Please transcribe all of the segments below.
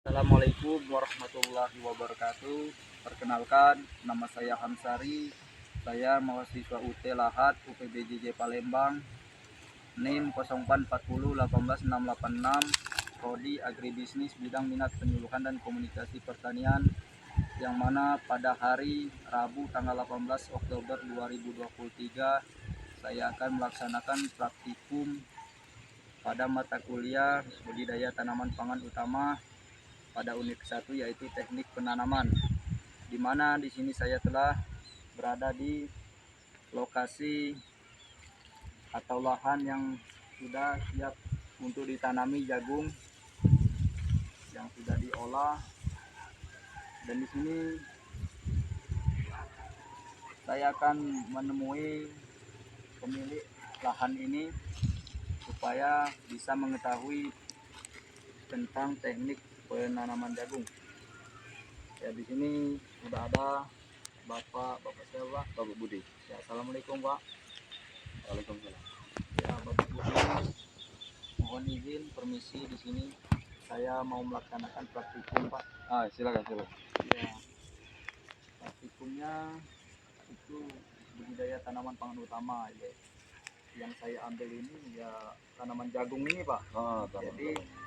Assalamualaikum warahmatullahi wabarakatuh. Perkenalkan, nama saya Hamsari. Saya mahasiswa UT Lahat UPBJJ Palembang. NIM 0440 Prodi Agribisnis bidang minat penyuluhan dan komunikasi pertanian, yang mana pada hari Rabu tanggal 18 Oktober 2023 saya akan melaksanakan praktikum pada mata kuliah budidaya tanaman pangan utama pada unit 1, yaitu teknik penanaman, di mana di sini saya telah berada di lokasi atau lahan yang sudah siap untuk ditanami jagung yang sudah diolah. Dan di sini saya akan menemui pemilik lahan ini supaya bisa mengetahui tentang teknik penanaman jagung. Ya, di sini sudah ada Bapak siapa? Bapak Budi. Ya, assalamualaikum Pak. Waalaikumsalam. Ya, Bapak Budi, mohon izin permisi, di sini saya mau melaksanakan praktikum Pak. Silakan. Ya, praktikumnya itu budidaya tanaman pangan utama ya. Yang saya ambil ini ya tanaman jagung ini Pak. Jadi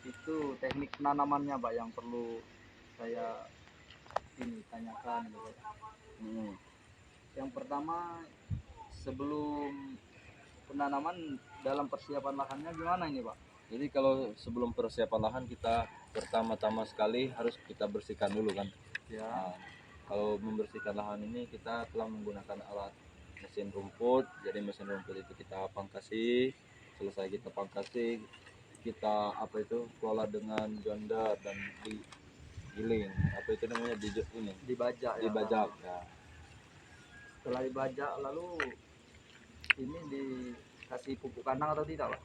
itu teknik penanamannya Pak yang perlu saya ini tanyakan gitu. Yang pertama, sebelum penanaman, dalam persiapan lahannya gimana ini Pak? Jadi kalau sebelum persiapan lahan, kita pertama-tama sekali harus kita bersihkan dulu kan. Ya. Kalau membersihkan lahan ini kita telah menggunakan alat mesin rumput. Jadi mesin rumput itu kita pangkasi. Selesai kita pangkasi, kita kelola dengan jonder dan digiling. Itu namanya Dibajak. Dibajak. Ya. Setelah dibajak, lalu ini dikasih pupuk kandang atau tidak Pak?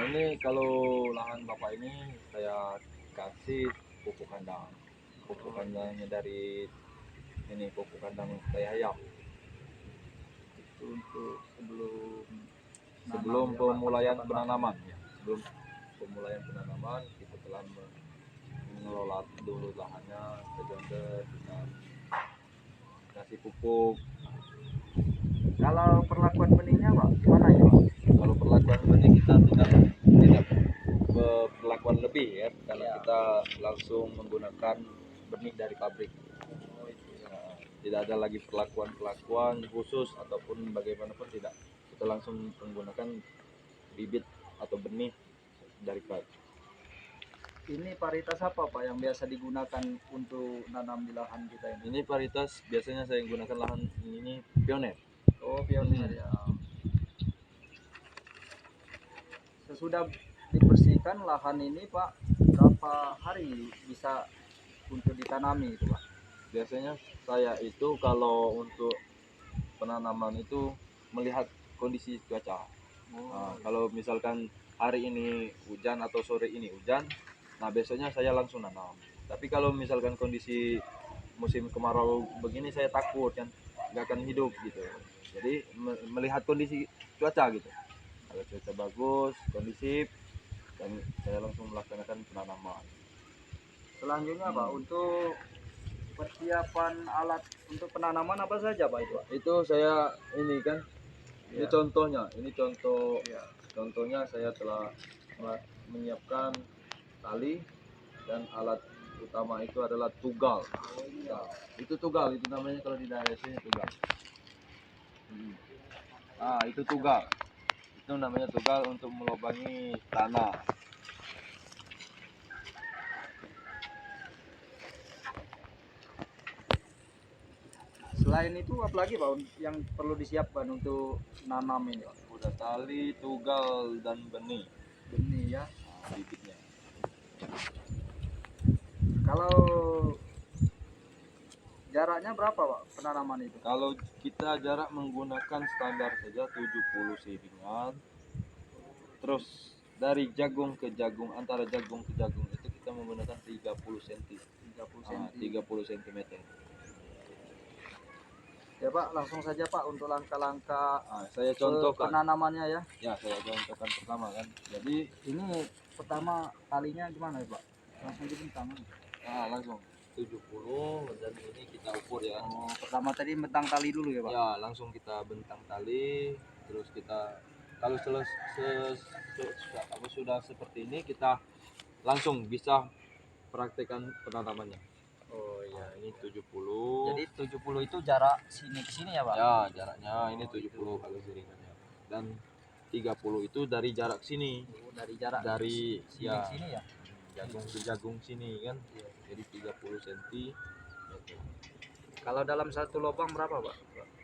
Ini kalau lahan Bapak ini saya kasih pupuk kandang. Pupuk kandangnya dari pupuk kandang tai ayam. Itu untuk Sebelum pemulaian penanaman. Sebelum pemulaian penanaman kita telah mengelola dulu lahannya, kita kasih pupuk. Kalau perlakuan benihnya Pak, gimana ya Pak? Kalau perlakuan benih kita tidak perlakuan lebih ya, karena kita langsung menggunakan benih dari pabrik. Tidak ada lagi perlakuan khusus ataupun bagaimanapun, tidak. Kita langsung menggunakan bibit atau benih dari pabrik. Ini varietas apa Pak yang biasa digunakan untuk nanam di lahan kita ini? Ini varietas biasanya saya gunakan lahan ini pioner. Oh, pioner ya. Sesudah dibersihkan lahan ini Pak, berapa hari bisa untuk ditanami itu Pak? Biasanya saya itu kalau untuk penanaman itu melihat kondisi cuaca. Kalau misalkan hari ini hujan atau sore ini hujan, nah besoknya saya langsung nanam. Tapi kalau misalkan kondisi musim kemarau begini, saya takut kan nggak akan hidup gitu. Jadi melihat kondisi cuaca gitu. Kalau cuaca bagus, kondisif, dan saya langsung melaksanakan penanaman. Selanjutnya Pak, untuk persiapan alat untuk penanaman apa saja Pak itu Pak? Itu saya ini kan, ini contohnya, contohnya saya telah menyiapkan tali dan alat utama itu adalah tugal. Itu tugal, itu namanya kalau di daerah sini tugal. Itu tugal. Itu namanya tugal untuk melubangi tanah. Selain itu apalagi Pak yang perlu disiapkan untuk nanam ini Pak? Udah tali, tugal, dan benih. Benih ya. Bibitnya. Kalau jaraknya berapa Pak penanaman itu? Kalau kita jarak menggunakan standar saja 70 cm. Terus dari jagung ke jagung, antara jagung ke jagung itu kita menggunakan 30 cm. 30 cm. Ya Pak, langsung saja Pak untuk langkah-langkah saya contohkan penanamannya ya. Ya, saya contohkan pertama kan. Jadi ini pertama talinya gimana ya Pak? Langsung dibentang. Nah, langsung 70 dan ini kita ukur ya. Oh, pertama tadi bentang tali dulu ya, Pak? Ya, langsung kita bentang tali, terus kita kalau sudah seperti ini kita langsung bisa praktekkan penanamannya. Oh Nah, ini 70. Jadi 70 itu jarak sini ke sini ya, Pak? Ya, jaraknya ini 70 kalau siringannya. Dan 30 itu dari jarak sini. Oh, dari jarak Dari sini ya ke sini ya? jagung ke jagung sini kan. Iya. Jadi 30 cm. Kalau dalam satu lubang berapa, Pak?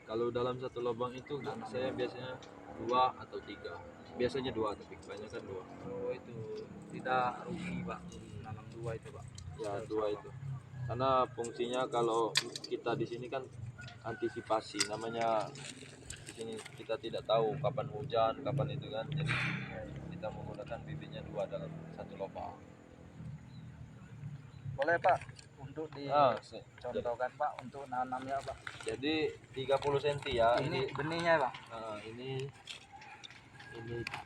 Kalau dalam satu lubang itu saya biasanya 2 atau 3. Biasanya 2 tapi kebanyakan 2. Oh, itu tidak rugi, Pak. Nanam 2 itu, Pak. Ya, 2 itu. Karena fungsinya kalau kita di sini kan antisipasi, namanya di sini kita tidak tahu kapan hujan, kapan itu kan. Jadi kita menggunakan bibitnya 2 dalam satu lubang. Boleh, Pak, untuk Ah, dicontohkan, Pak, untuk nanamnya, Pak. jadi 30 cm ya. Ini benihnya, Pak. Ini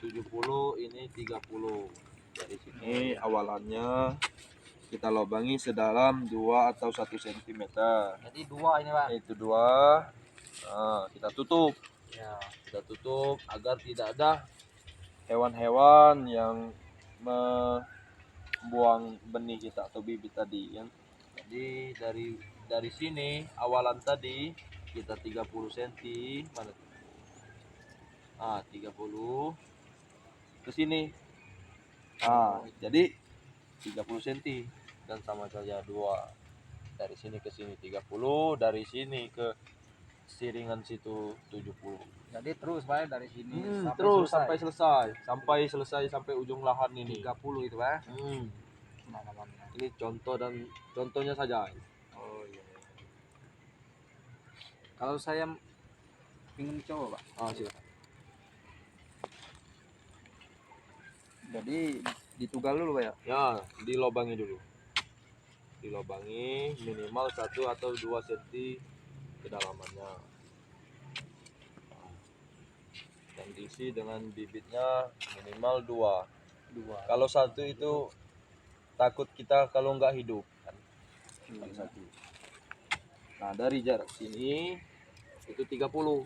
70, ini 30. Dari sini awalannya kita lubangi sedalam 2 atau 1 cm. Jadi 2 ini, Pak. Itu 2. Nah, kita tutup. Ya. Kita tutup agar tidak ada hewan-hewan yang membuang benih kita atau bibit tadi kan. Jadi dari sini awalan tadi kita 30 cm mana tuh? 30 ke sini. Jadi 30 cm dan sama saja 2. Dari sini ke sini 30, dari sini ke siringan situ 70. Jadi terus, Pak, dari sini Terus sampai selesai sampai ujung lahan ini 30 itu, Pak. penanamannya. Ini contoh dan contohnya saja. Oh iya. Kalau saya ingin coba, Pak. Silakan. Jadi ditugal dulu, Pak ya. Ya, dilobangi dulu. Dilobangi minimal 1 atau 2 cm kedalamannya. Dan diisi dengan bibitnya minimal 2. Kalau 1 itu takut kita kalau nggak hidup kan. Kalau 1. Nah, dari jarak sini itu 30.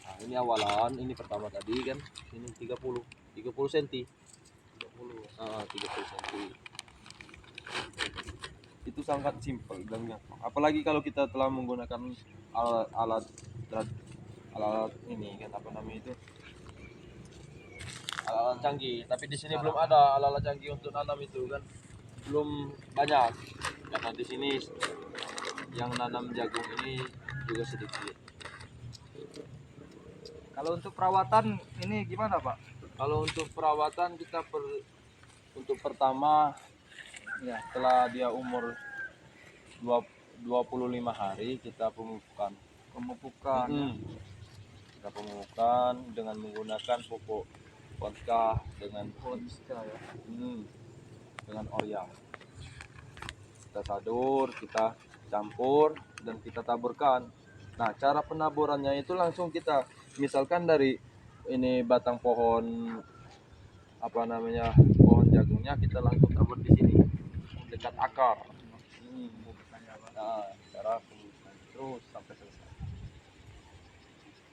Nah, ini awalan, ini pertama tadi kan. Ini 30 cm. 30 cm. Itu sangat simpel dan gampang. Apalagi kalau kita telah menggunakan alat ini kan apa namanya itu? Alat canggih, tapi di sini belum ada alat canggih untuk nanam itu kan. Belum banyak. Karena di sini yang nanam jagung ini juga sedikit. Kalau untuk perawatan ini gimana, Pak? Kalau untuk perawatan kita untuk pertama ya setelah dia umur 25 hari kita pemupukan. Kita pemupukan dengan menggunakan pupuk Ponska dengan ya. dengan Orya. Kita tadur, kita campur dan kita taburkan. Nah, cara penaburannya itu langsung kita misalkan dari ini batang pohon pohon jagungnya kita langsung tabur di sini dekat akar. Nah, cara pemupukan terus sampai selesai.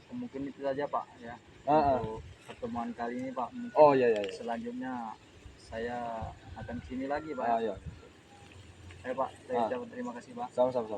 Mungkin itu saja, Pak, ya. Untuk pertemuan kali ini, Pak. Mungkin Iya. selanjutnya saya akan sini lagi, Pak. Iya. Pak, saya ucapkan terima kasih, Pak. Sama-sama.